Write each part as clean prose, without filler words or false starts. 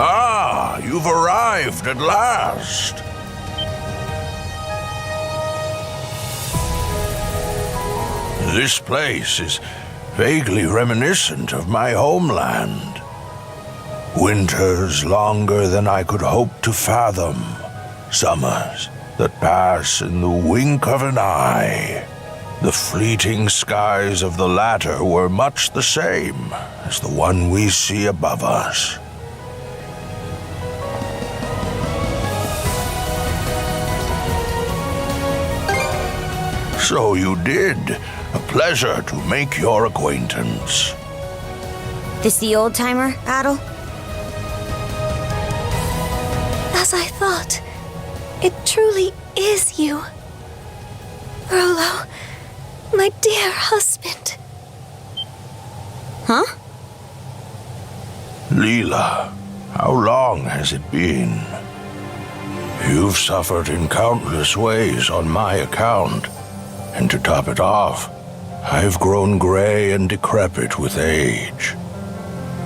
Ah, you've arrived at last. This place is vaguely reminiscent of my homeland. Winters longer than I could hope to fathom. Summers that pass in the wink of an eye. The fleeting skies of the latter were much the same as the one we see above us. So you did. A pleasure to make your acquaintance. This the old-timer, Adel? As I thought, it truly is you. Rollo, my dear husband. Huh? Leela, how long has it been? You've suffered in countless ways on my account. And to top it off, I've grown gray and decrepit with age.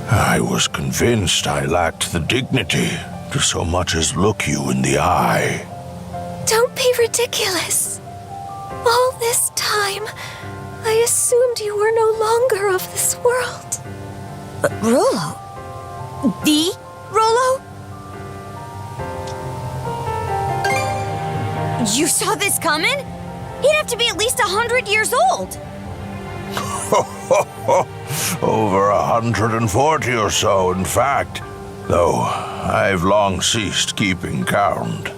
I was convinced I lacked the dignity to so much as look you in the eye. Don't be ridiculous. All this time, I assumed you were no longer of this world. Rollo? The Rollo? You saw this coming? He'd have to be at least 100 years old. Over 140 or so, in fact, though I've long ceased keeping count.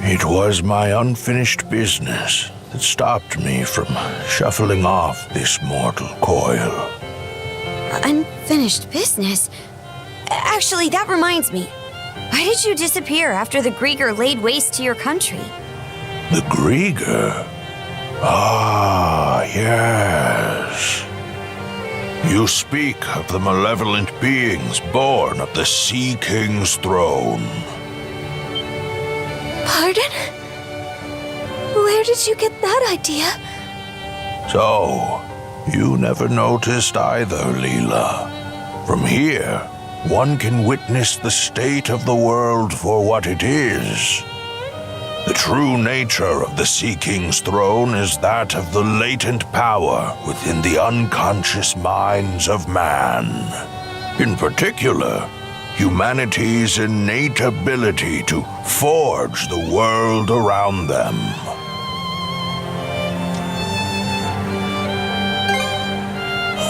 It was my unfinished business that stopped me from shuffling off this mortal coil. Unfinished business? Actually, that reminds me. Why did you disappear after the Grieger laid waste to your country? The Grieger? Ah, yes. You speak of the malevolent beings born of the Sea King's throne. Pardon? Where did you get that idea? So, you never noticed either, Leela. From here, one can witness the state of the world for what it is. The true nature of the Sea King's throne is that of the latent power within the unconscious minds of man. In particular, humanity's innate ability to forge the world around them.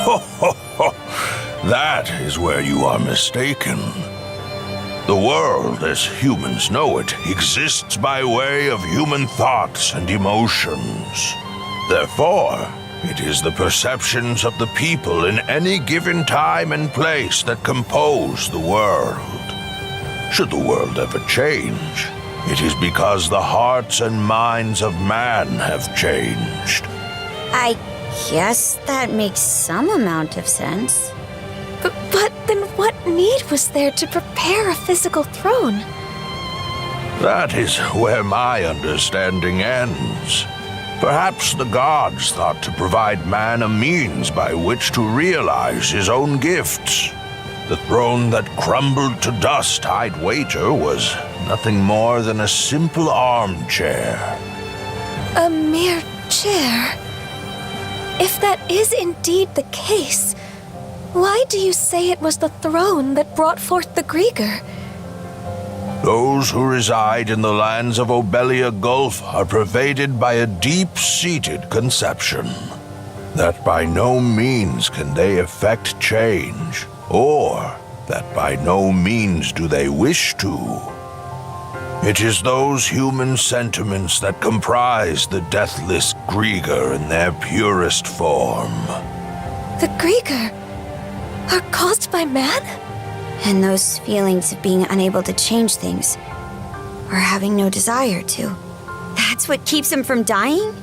Ho, ho, ho! That is where you are mistaken. The world, as humans know it, exists by way of human thoughts and emotions. Therefore, it is the perceptions of the people in any given time and place that compose the world. Should the world ever change, it is because the hearts and minds of man have changed. I guess that makes some amount of sense. But then what need was there to prepare a physical throne? That is where my understanding ends. Perhaps the gods thought to provide man a means by which to realize his own gifts. The throne that crumbled to dust, I'd wager, was nothing more than a simple armchair. A mere chair? If that is indeed the case, why do you say it was the throne that brought forth the Grieger? Those who reside in the lands of Obelia Gulf are pervaded by a deep-seated conception that by no means can they effect change, or that by no means do they wish to. It is those human sentiments that comprise the deathless Grieger in their purest form. The Grieger are caused by man? And those feelings of being unable to change things, or having no desire to, that's what keeps him from dying?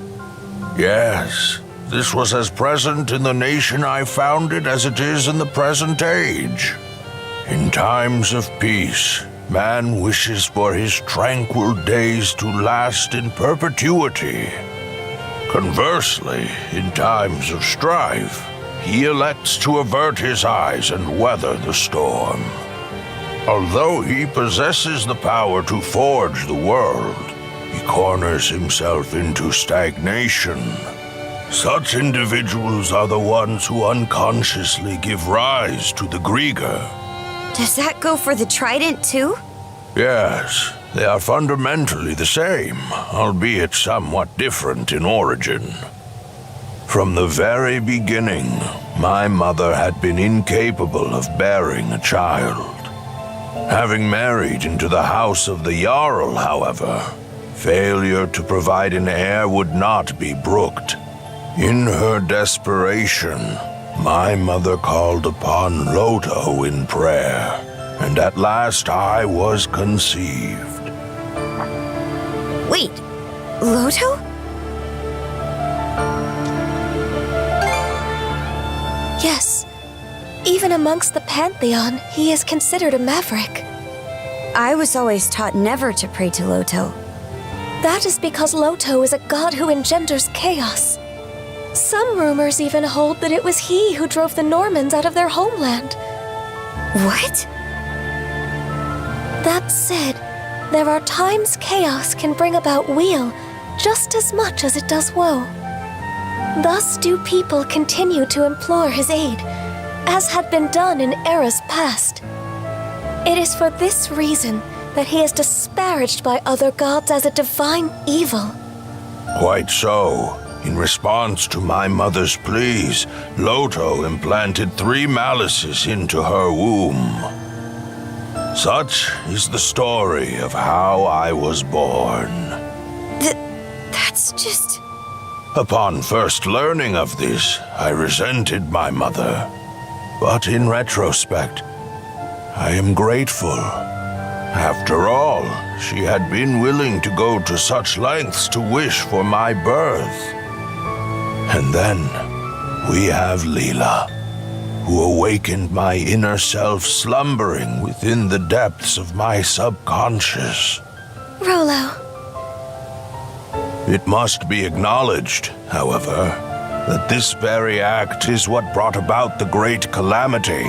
Yes, this was as present in the nation I founded as it is in the present age. In times of peace, man wishes for his tranquil days to last in perpetuity. Conversely, in times of strife, he elects to avert his eyes and weather the storm. Although he possesses the power to forge the world, he corners himself into stagnation. Such individuals are the ones who unconsciously give rise to the Grieger. Does that go for the trident too? Yes, they are fundamentally the same, albeit somewhat different in origin. From the very beginning, my mother had been incapable of bearing a child. Having married into the house of the Jarl, however, failure to provide an heir would not be brooked. In her desperation, my mother called upon Loto in prayer, and at last I was conceived. Wait, Loto? Yes. Even amongst the Pantheon, he is considered a maverick. I was always taught never to pray to Loto. That is because Loto is a god who engenders chaos. Some rumors even hold that it was he who drove the Normans out of their homeland. What? That said, there are times chaos can bring about weal just as much as it does woe. Thus do people continue to implore his aid, as had been done in eras past. It is for this reason that he is disparaged by other gods as a divine evil. Quite so. In response to my mother's pleas, Loto implanted 3 malices into her womb. Such is the story of how I was born. That's just... Upon first learning of this, I resented my mother. But in retrospect, I am grateful. After all, she had been willing to go to such lengths to wish for my birth. And then, we have Leela, who awakened my inner self slumbering within the depths of my subconscious. Rollo. It must be acknowledged, however, that this very act is what brought about the great calamity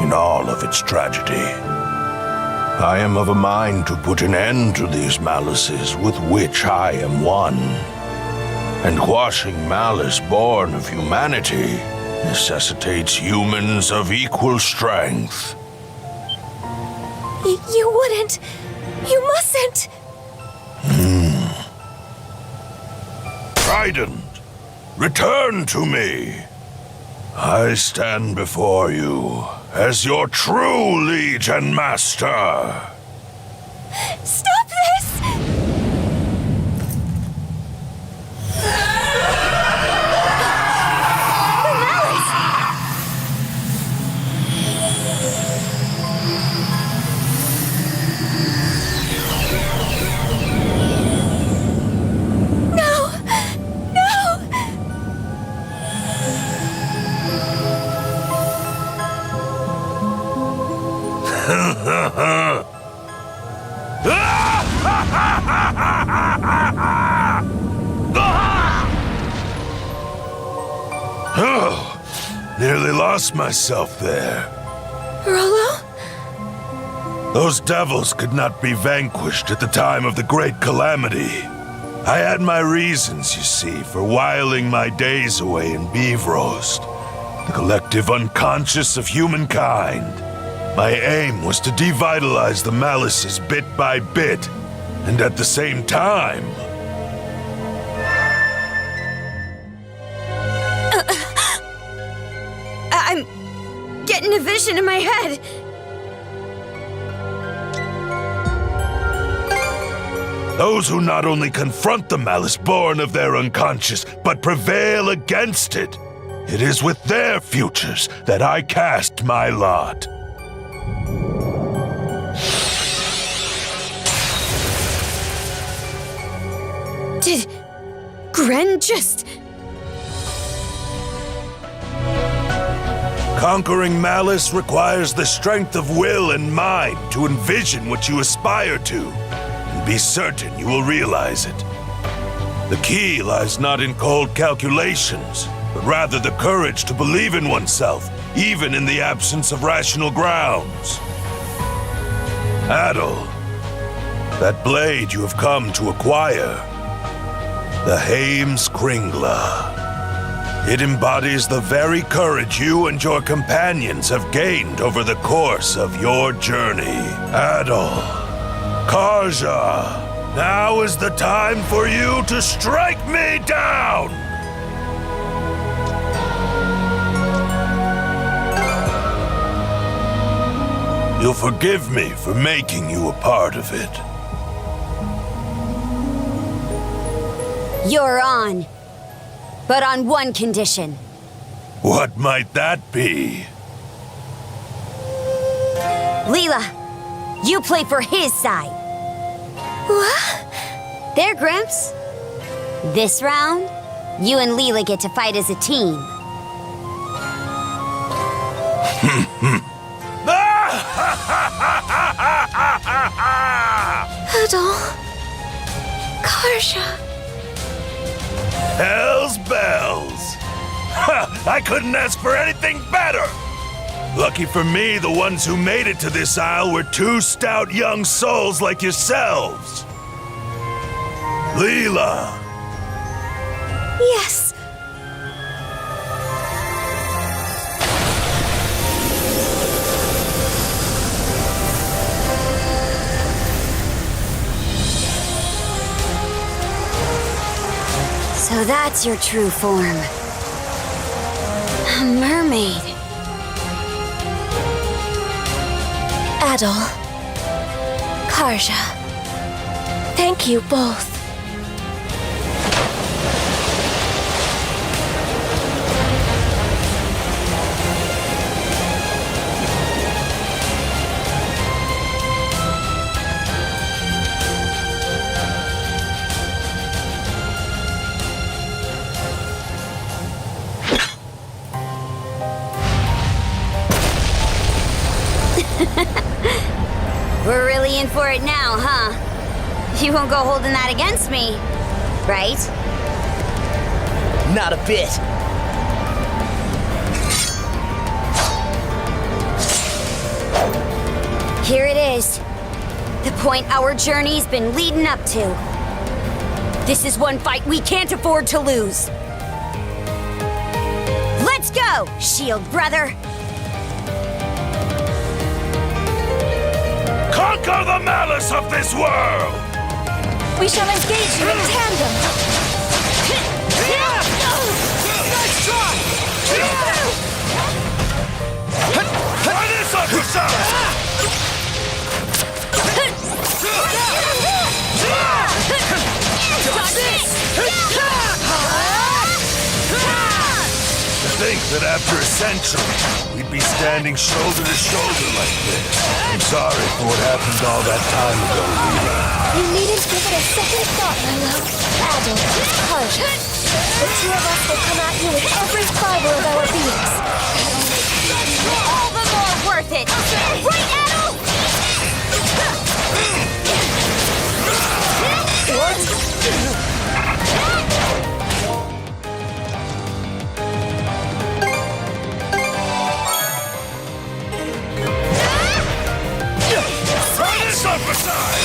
in all of its tragedy. I am of a mind to put an end to these malices with which I am one. And quashing malice born of humanity necessitates humans of equal strength. You wouldn't. You mustn't. Trident, return to me. I stand before you as your true liege and master. Stop this! Nearly lost myself there. Rollo? Those devils could not be vanquished at the time of the Great Calamity. I had my reasons, you see, for whiling my days away in Beevrost, the collective unconscious of humankind. My aim was to devitalize the malices bit by bit, and at the same time... I'm getting a vision in my head. Those who not only confront the malice born of their unconscious, but prevail against it. It is with their futures that I cast my lot. Did Gren just... Conquering malice requires the strength of will and mind to envision what you aspire to, and be certain you will realize it. The key lies not in cold calculations, but rather the courage to believe in oneself, even in the absence of rational grounds. Adol, that blade you have come to acquire, the Hames Kringla. It embodies the very courage you and your companions have gained over the course of your journey. Adol, Karja, now is the time for you to strike me down! You'll forgive me for making you a part of it. You're on. But on one condition. What might that be? Leela, you play for his side. What? There, Grimps. This round, you and Leela get to fight as a team. Adol. Karja. Hell's bells! Ha! I couldn't ask for anything better! Lucky for me, the ones who made it to this isle were two stout young souls like yourselves. Leela! Yes. So that's your true form. A mermaid. Adol. Karja. Thank you both. We're really in for it now, huh? You won't go holding that against me, right? Not a bit. Here it is. The point our journey's been leading up to. This is one fight we can't afford to lose. Let's go, Shield Brother! Conquer the malice of this world! We shall engage you in tandem. Nice try! Try this on yourself! To think that after a century, we'd be standing shoulder to shoulder like this. I'm sorry for what happened all that time ago, Leela. You needn't give it a second thought, my love. Adol, Karja. The two of us will come at you with every fiber of our beings. All the more worth it! Right, Adol? Try this on for size!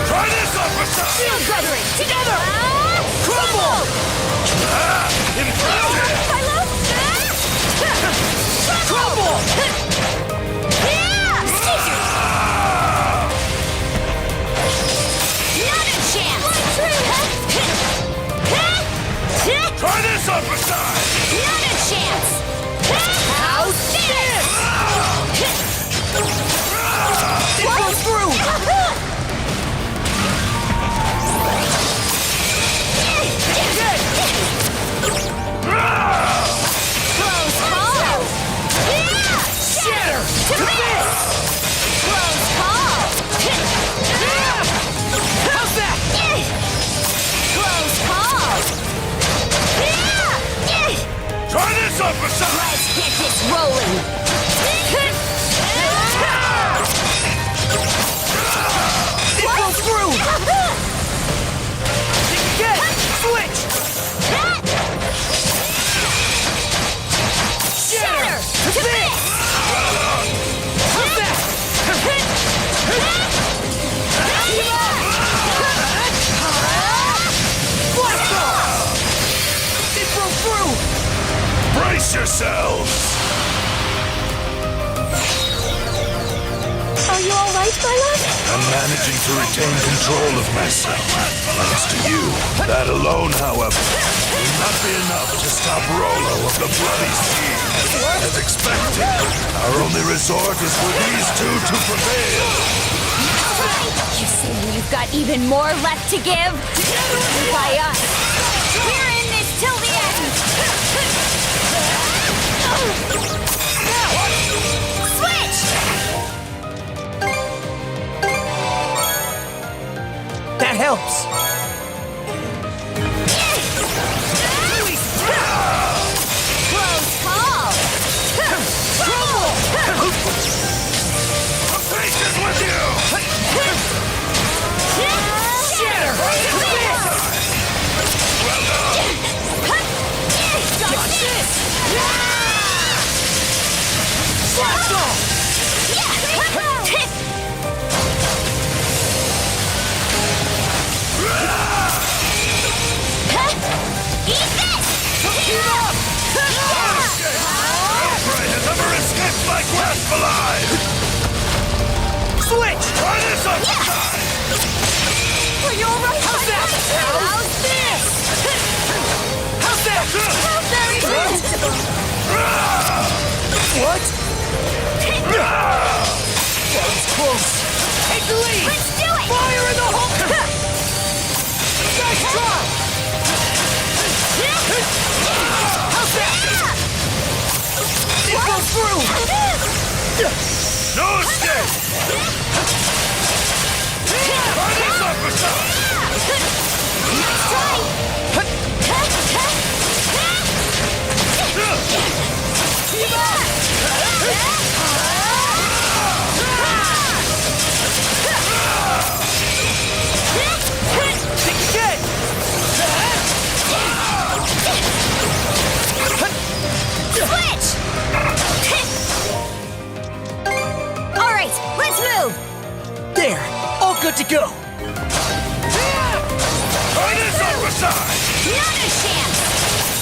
Try this on for size! Brethren, together! Crumble! Impressive! Crumble! Not a chance! Try this on for size! Not a chance! How's this? It goes through! Close call! Shatter! To me! uppercut! Let's get this rolling! It goes through! Get! Switch! Shatter! To fix! How's that? Blast off! It broke through! Brace yourselves! Are you all right, my love? I'm managing to retain control of myself. Thanks to you. That alone, however, will not be enough to stop Rolo of the Bloody Sea. As expected, our only resort is for these two to prevail. You say you've got even more left to give? By us. We're in this till the end! Switch! That helps! Close call! The patience with you! Shatter! Watch this! Blast off! Eat this! Keep up! Prey has ever escaped my grasp alive! Switch! Try this uppercut! Are you alright? How's that? How's this? How's that? Very good! What? That was close! Take the lead! Let's do it! Fire in the hole! Nice try! How's that? It goes through! No escape! Try this uppercut! Let's try! Keep up! Again! Switch! Alright, let's move! There! All good to go! Try this uppercut! Not a chance!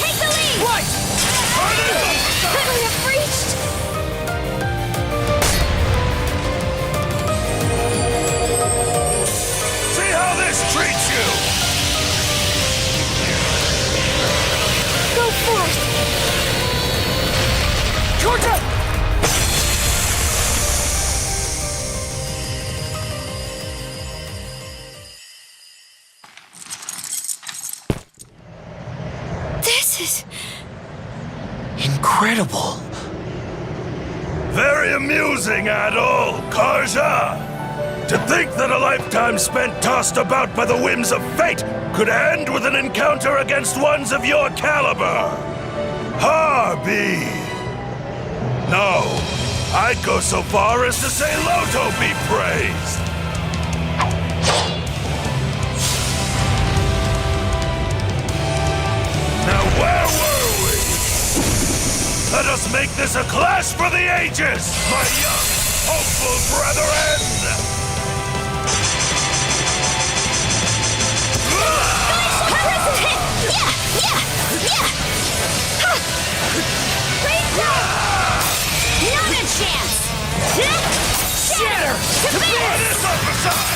Take the lead! Right! Try this uppercut! We have reached! See how this treats you! Go forth! Georgia! This is... Incredible! Very amusing, Adol, Karja! To think that a lifetime spent tossed about by the whims of fate could end with an encounter against ones of your caliber! Harby! No, I'd go so far as to say Loto be praised! Now where were we? Let us make this a clash for the ages, my young, hopeful brethren! Not a chance! Shatter! To Try bits! this uppercut!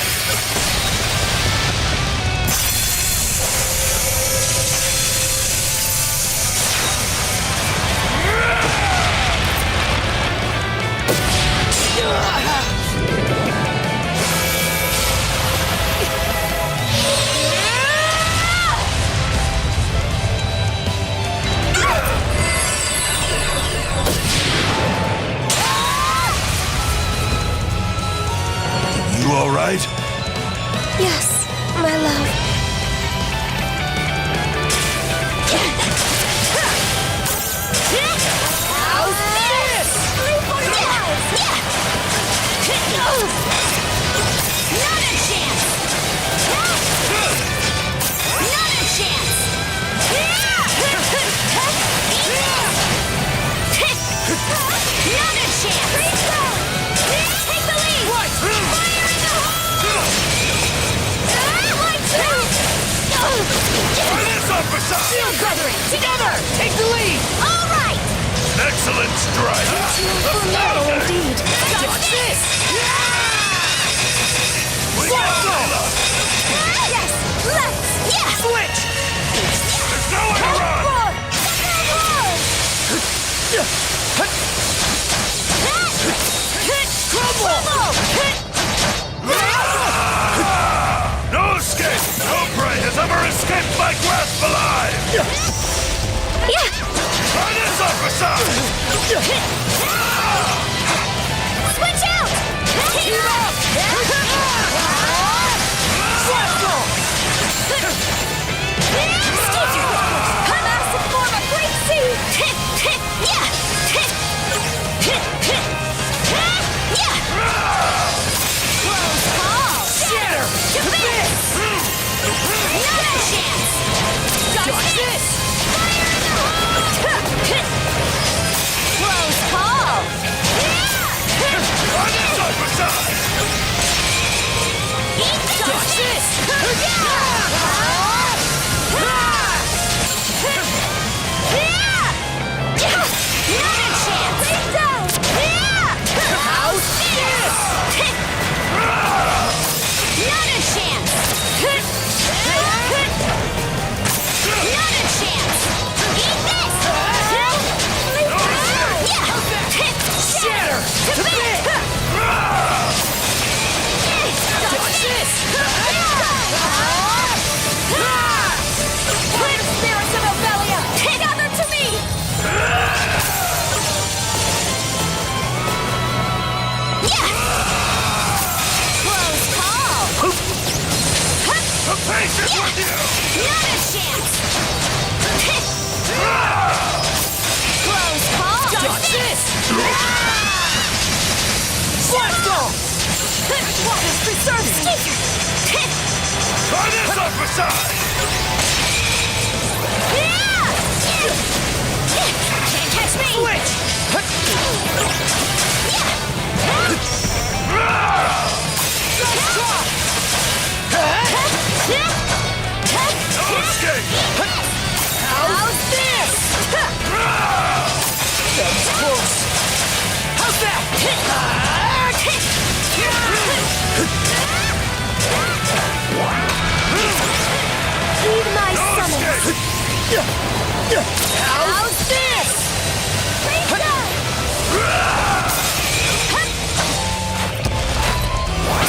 strike! Formidable indeed. Dodge this! We got Layla! Yes! Left! Yeah! Switch! There's nowhere to run! Crumble! No escape! No prey has ever escaped my grasp alive! Yeah! Try this uppercut! Switch out! Team up! Shrapnel! A massive form of great sea! Yeah! Close call! Shatter! Abyss! Not a chance! Dodge this! Close call! Try this uppercut! Dodge this! Not a chance! Take down! How's this? Not a chance! Not a chance! Eat this! Shatter! To bits! Dodge this! Twin spirits of Ophelia! Gather to me! Close call! I'm patient with you! Not a chance! Close call! Dodge this! Shrapnel! Waters preserve sticker! Try this uppercut! Can't catch me! Switch! Nice try! No escape! How's this? That was close. How's that? Heed my No summons. escape! How's this?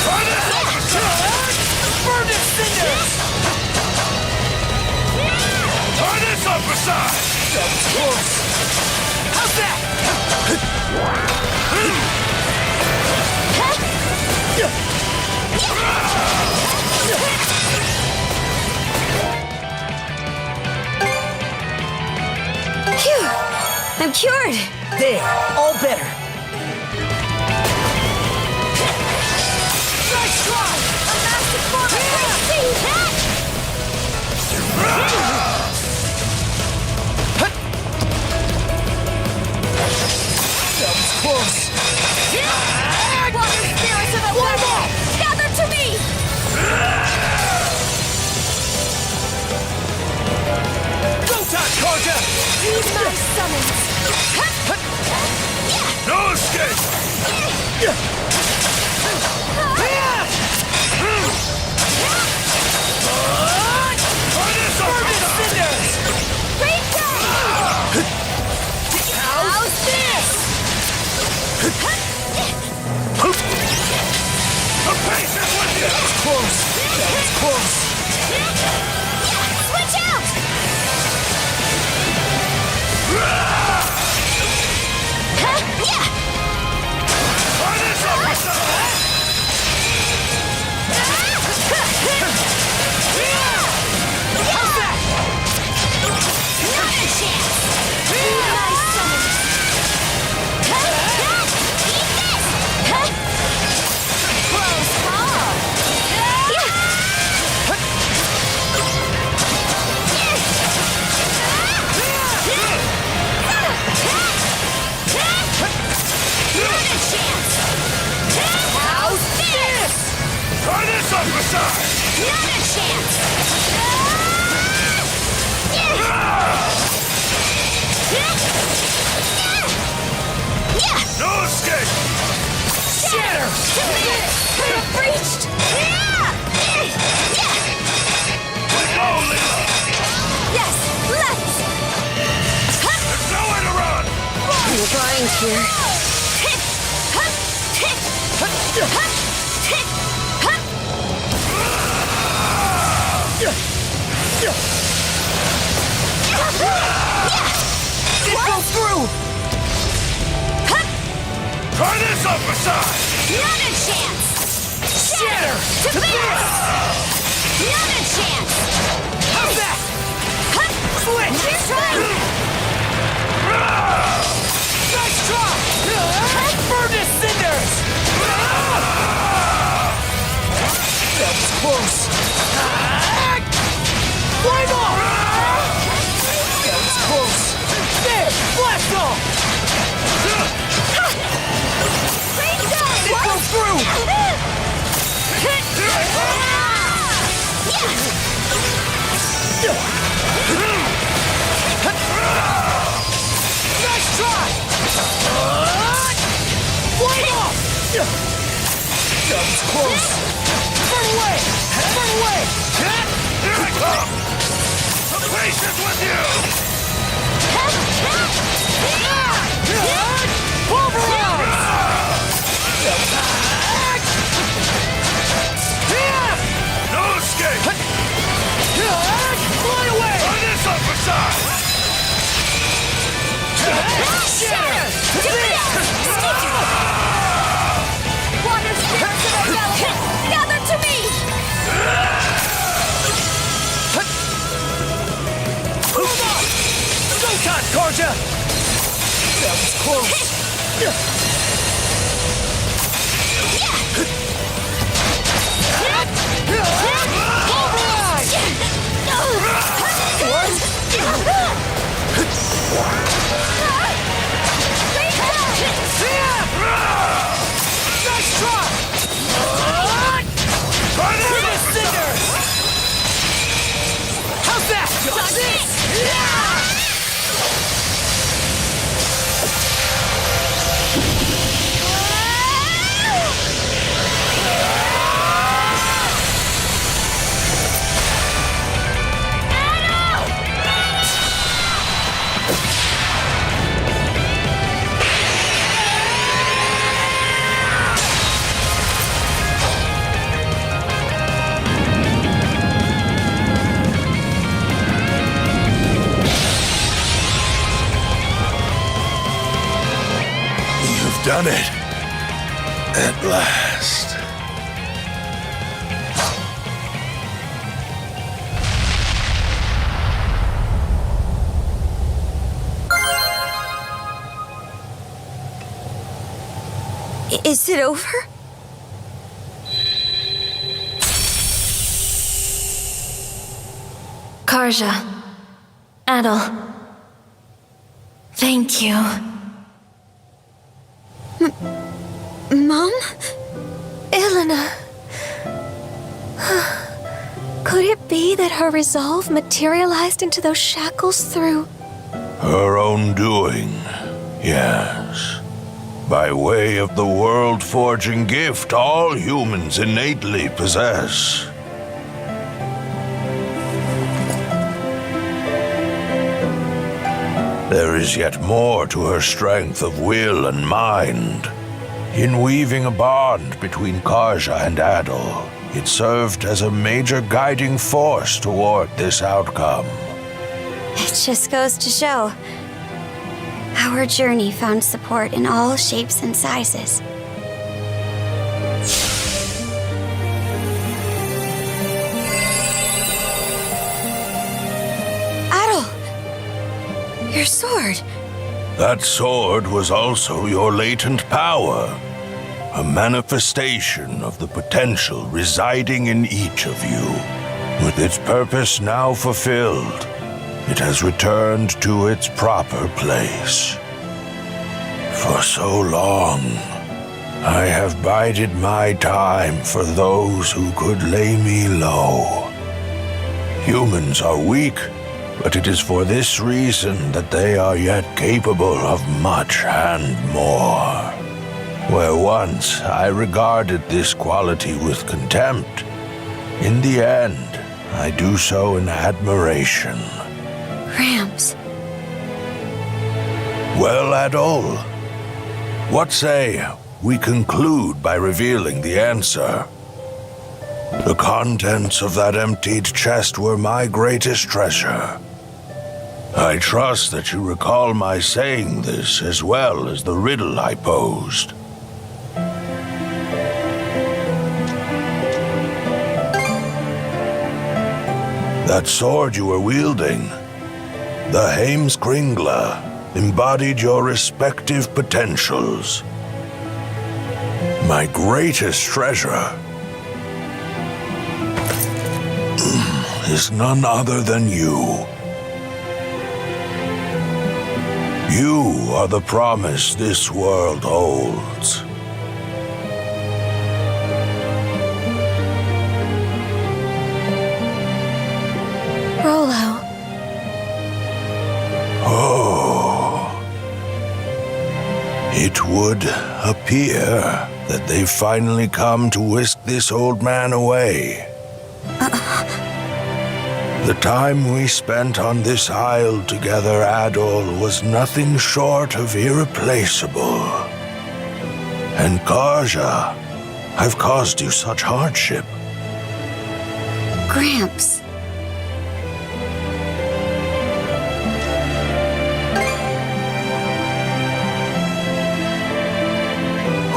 Try this uppercut! Burn it, cinders! Try this uppercut! That was close. How's that? Phew! I'm cured! There, all better. Nice try! A massive form of great sea! That was close. Water spirits of Ophelia! Gather to me! Go time, Carja! Heed my summons. No escape! Try this Burn it, uppercut! cinders! How's this? I'm patient with you! Close. That was close. Switch out! Try this Breached! Go, Leela! Yes, let's! There's nowhere to run! We're trying here. It broke through! Try this upper side! Not a chance! Shatter! To this! Not a chance! How's that? Switch! Nice try! Nice try! Furnace cinders! That was close! Flame off! That was close! There! Blast off! Great gun! It broke through! Nice try! Flame off! That was close! Burn away! Burn away! Here I come! The patience with you! No escape! Fly away! Try this upper side! Shatter! Water spirits of our delicate! Gather to me! Move on! Go time, Karja! That was close! Override! Nice try! Try this Furnace upper side! cinders! How's that? You've done it. At last. Is it over? Karja. Adel. Thank you. Mom? Elena. Could it be that her resolve materialized into those shackles through... Her own doing, yes. By way of the world-forging gift all humans innately possess. There is yet more to her strength of will and mind. In weaving a bond between Karja and Adel, it served as a major guiding force toward this outcome. It just goes to show. Our journey found support in all shapes and sizes. Adel! Your sword! That sword was also your latent power, a manifestation of the potential residing in each of you. With its purpose now fulfilled, it has returned to its proper place. For so long, I have bided my time for those who could lay me low. Humans are weak, but it is for this reason that they are yet capable of much and more. Where once I regarded this quality with contempt, in the end, I do so in admiration. Gramps. Well, Adol, what say we conclude by revealing the answer? The contents of that emptied chest were my greatest treasure. I trust that you recall my saying this as well as the riddle I posed. That sword you were wielding, the Heimskringla, embodied your respective potentials. My greatest treasure is none other than you. You are the promise this world holds. Rollo. Oh. It would appear that they've finally come to whisk this old man away. The time we spent on this isle together, Adol, was nothing short of irreplaceable. And Karja, I've caused you such hardship. Gramps.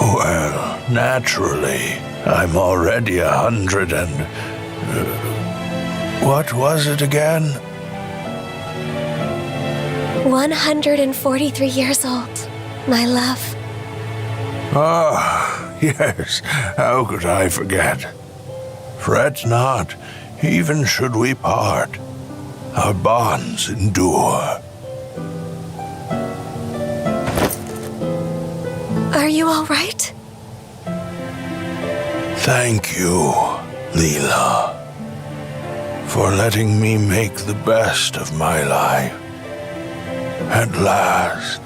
Well, naturally, I'm already 100 and... what was it again? 143 years old, my love. Ah, yes, how could I forget? Fret not, even should we part, our bonds endure. Are you all right? Thank you, Leela, for letting me make the best of my life. At last,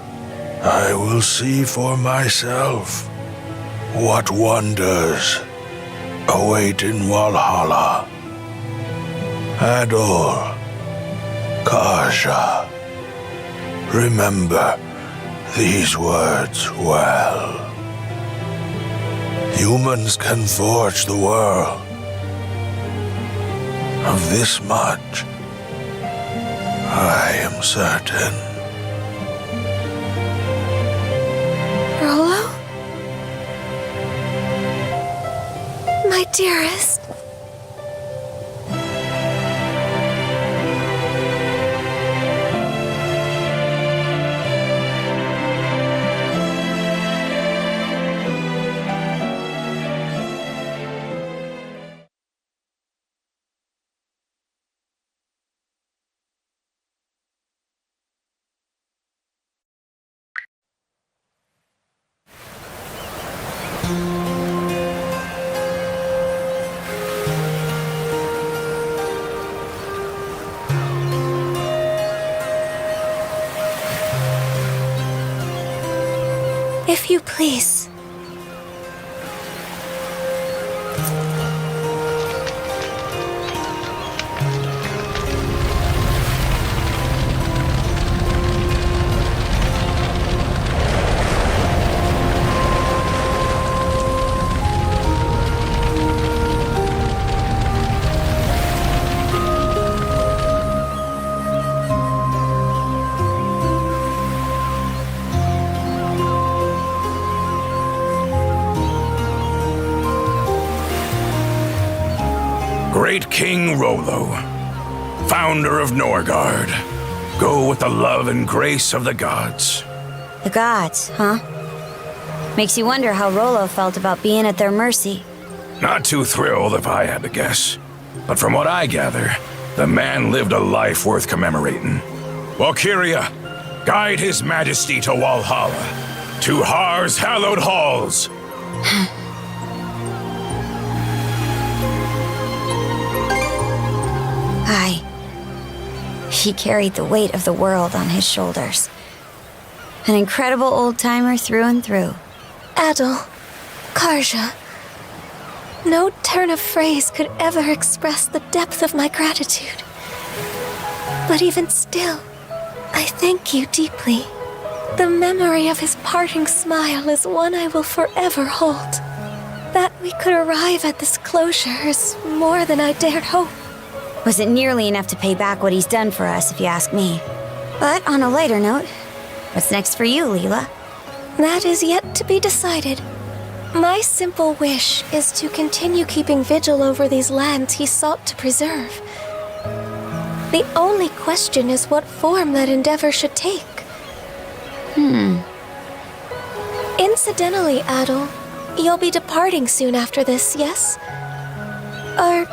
I will see for myself what wonders await in Valhalla. Adol, Karja, remember these words well. Humans can forge the world. Of this much, I am certain. Rollo? My dearest. If you please. Great King Rollo, founder of Norgard, go with the love and grace of the gods. The gods, huh? Makes you wonder how Rollo felt about being at their mercy. Not too thrilled if I had to guess. But from what I gather, the man lived a life worth commemorating. Valkyria, guide his majesty to Valhalla, to Har's hallowed halls. Aye. He carried the weight of the world on his shoulders. An incredible old-timer through and through. Adol, Karja. No turn of phrase could ever express the depth of my gratitude. But even still, I thank you deeply. The memory of his parting smile is one I will forever hold. That we could arrive at this closure is more than I dared hope. Wasn't nearly enough to pay back what he's done for us, if you ask me. But on a lighter note, what's next for you, Leela? That is yet to be decided. My simple wish is to continue keeping vigil over these lands he sought to preserve. The only question is what form that endeavor should take. Incidentally, Adol, you'll be departing soon after this, yes? Are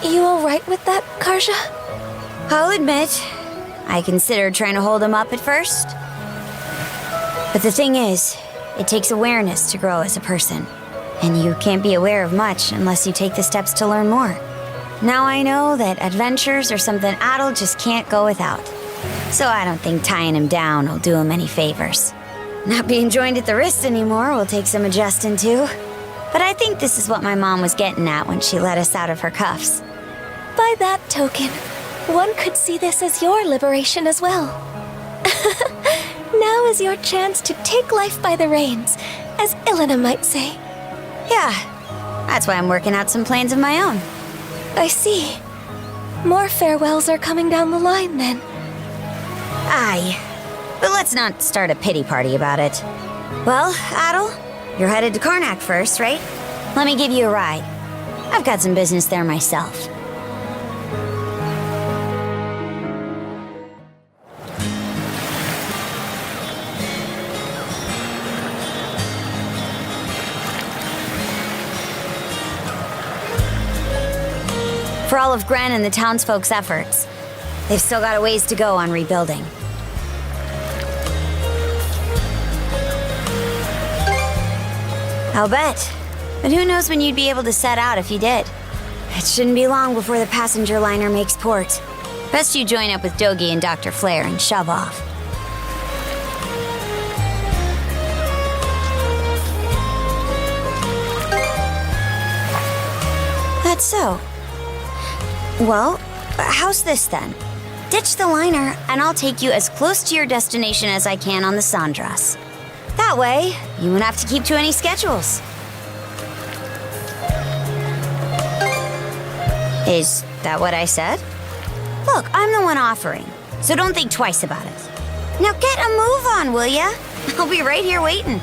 you alright with that, Karja? I'll admit, I considered trying to hold him up at first. But the thing is, it takes awareness to grow as a person. And you can't be aware of much unless you take the steps to learn more. Now I know that adventures are something Adol just can't go without. So I don't think tying him down will do him any favors. Not being joined at the wrist anymore will take some adjusting to. But I think this is what my mom was getting at when she let us out of her cuffs. By that token, one could see this as your liberation as well. Now is your chance to take life by the reins, as Ilena might say. Yeah, that's why I'm working out some plans of my own. I see. More farewells are coming down the line, then. Aye, but let's not start a pity party about it. Well, Adol, you're headed to Karnak first, right? Let me give you a ride. I've got some business there myself. For all of Gren and the townsfolk's efforts, they've still got a ways to go on rebuilding. I'll bet. But who knows when you'd be able to set out if you did. It shouldn't be long before the passenger liner makes port. Best you join up with Dogi and Dr. Flare and shove off. That's so. Well, how's this then? Ditch the liner, and I'll take you as close to your destination as I can on the Sandras. That way, you won't have to keep to any schedules. Is that what I said? Look, I'm the one offering, so don't think twice about it. Now get a move on, will ya? I'll be right here waiting.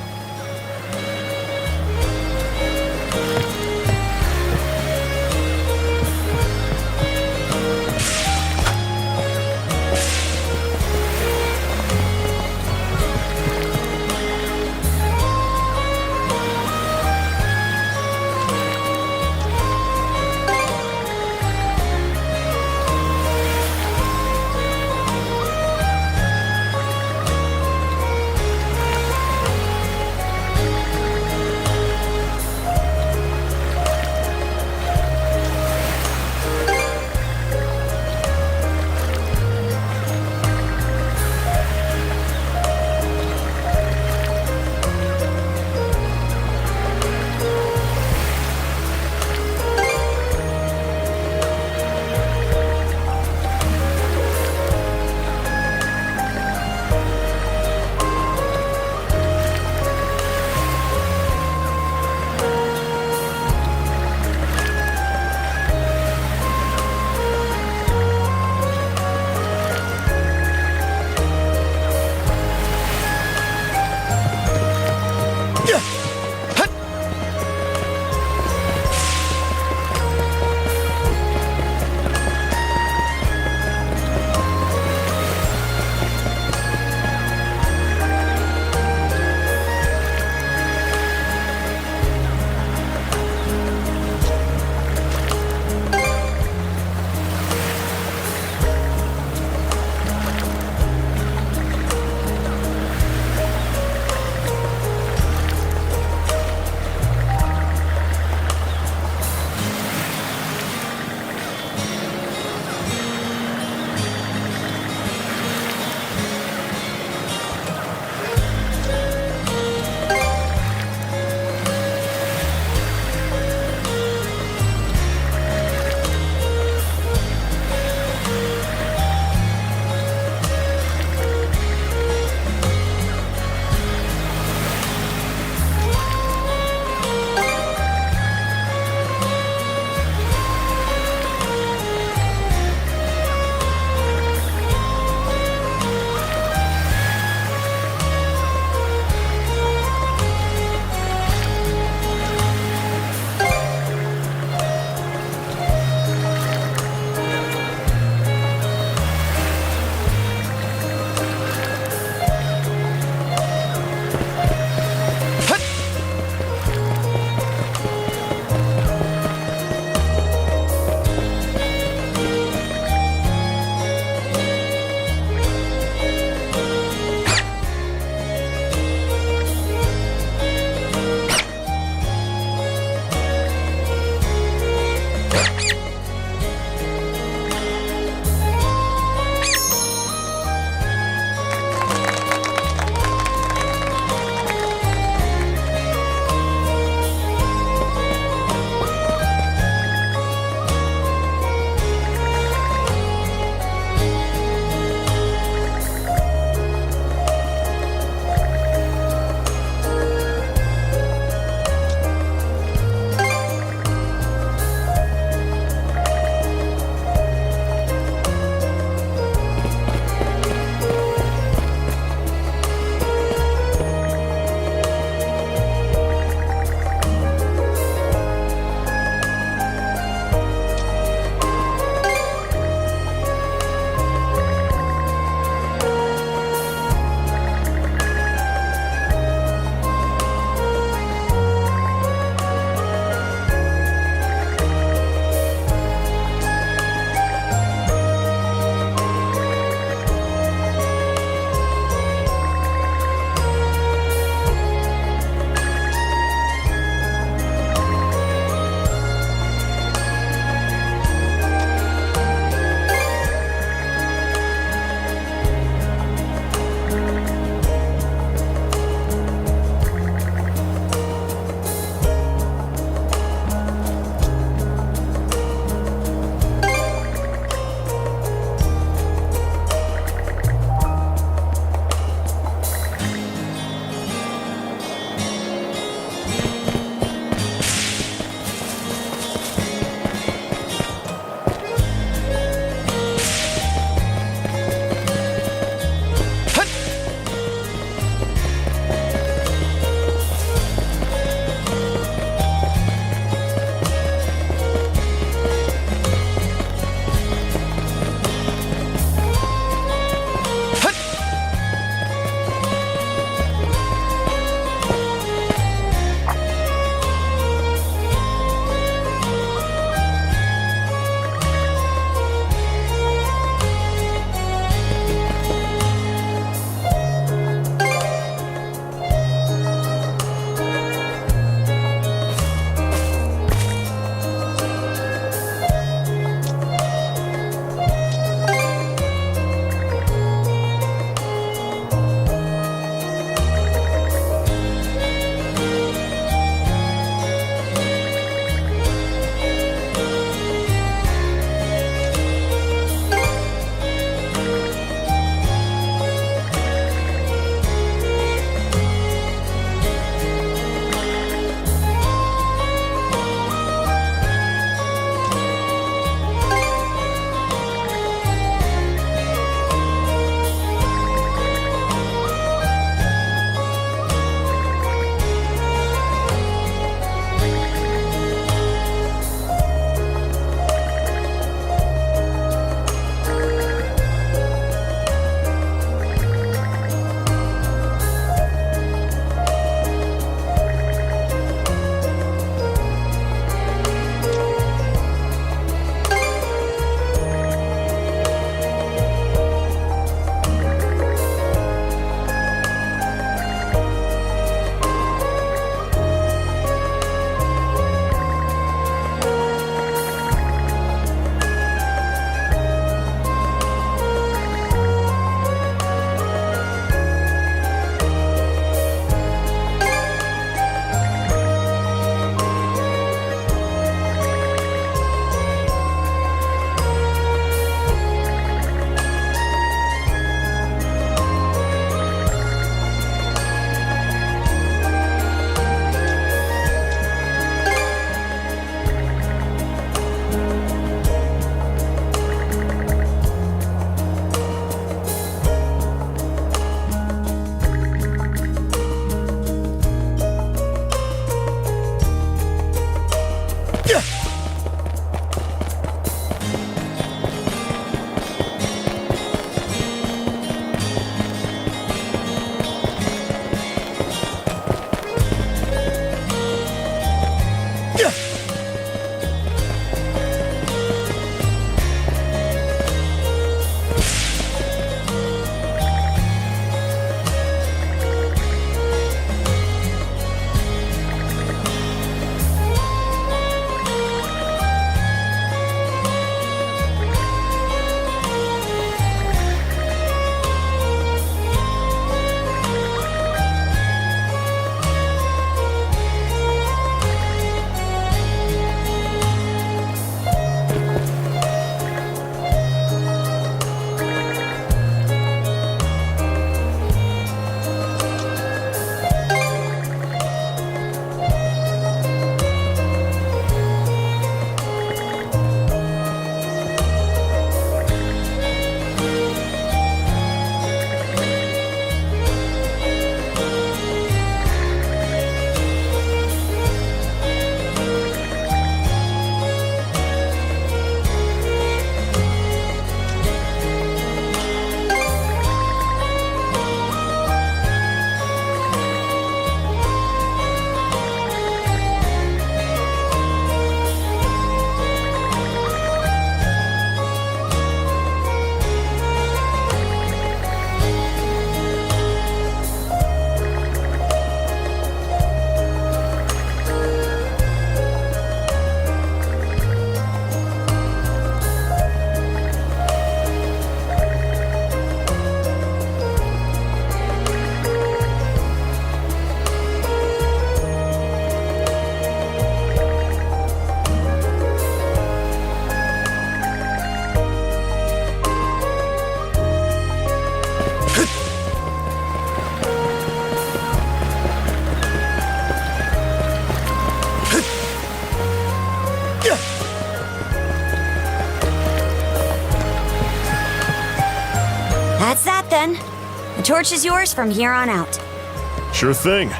That's that then. The torch is yours from here on out. Sure thing.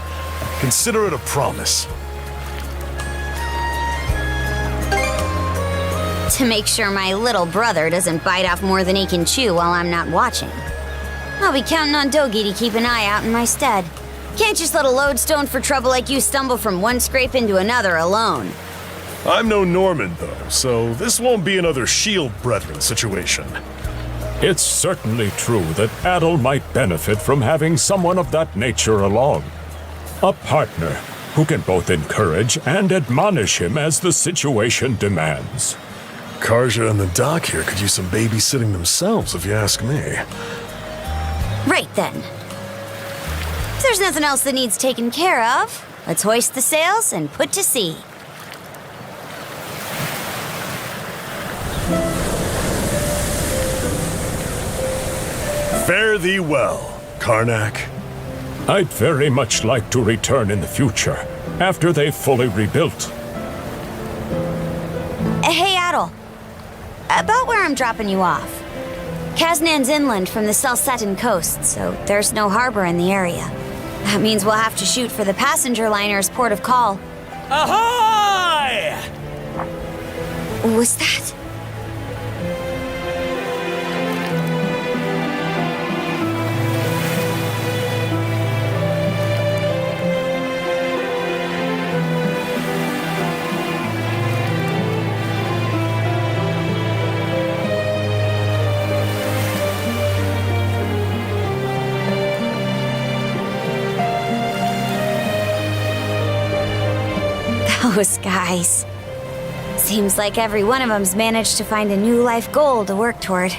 Consider it a promise. To make sure my little brother doesn't bite off more than he can chew while I'm not watching. I'll be counting on Dogi to keep an eye out in my stead. Can't just let a lodestone for trouble like you stumble from one scrape into another alone. I'm no Norman, though, so this won't be another Shield Brethren situation. It's certainly true that Adel might benefit from having someone of that nature along. A partner who can both encourage and admonish him as the situation demands. Karja and the doc here could use some babysitting themselves, if you ask me. Right then. If there's nothing else that needs taken care of, let's hoist the sails and put to sea. Fare thee well, Karnak. I'd very much like to return in the future, after they've fully rebuilt. Hey, Adel. About where I'm dropping you off. Kaznan's inland from the Selsetan coast, so there's no harbor in the area. That means we'll have to shoot for the passenger liner's port of call. Ahoy! Was that? Those guys. Seems like every one of them's managed to find a new life goal to work toward.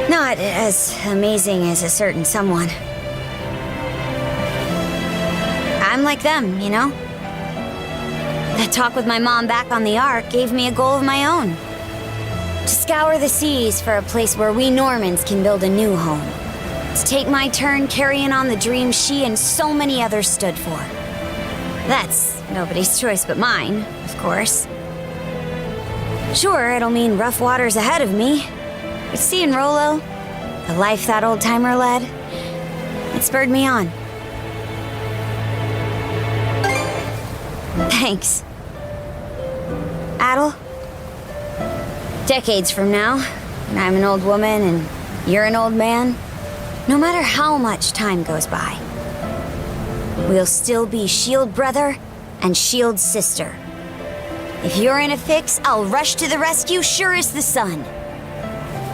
Not as amazing as a certain someone. I'm like them, you know? That talk with my mom back on the Ark gave me a goal of my own. To scour the seas for a place where we Normans can build a new home. To take my turn carrying on the dream she and so many others stood for. That's nobody's choice but mine, of course. Sure, it'll mean rough waters ahead of me, but seeing Rolo, the life that old-timer led, it spurred me on. Thanks. Adel? Decades from now, when I'm an old woman and you're an old man, no matter how much time goes by, we'll still be Shield brother and Shield sister. If you're in a fix, I'll rush to the rescue sure as the sun.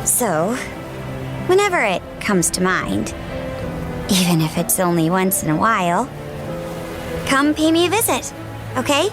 So, whenever it comes to mind, even if it's only once in a while, come pay me a visit, okay?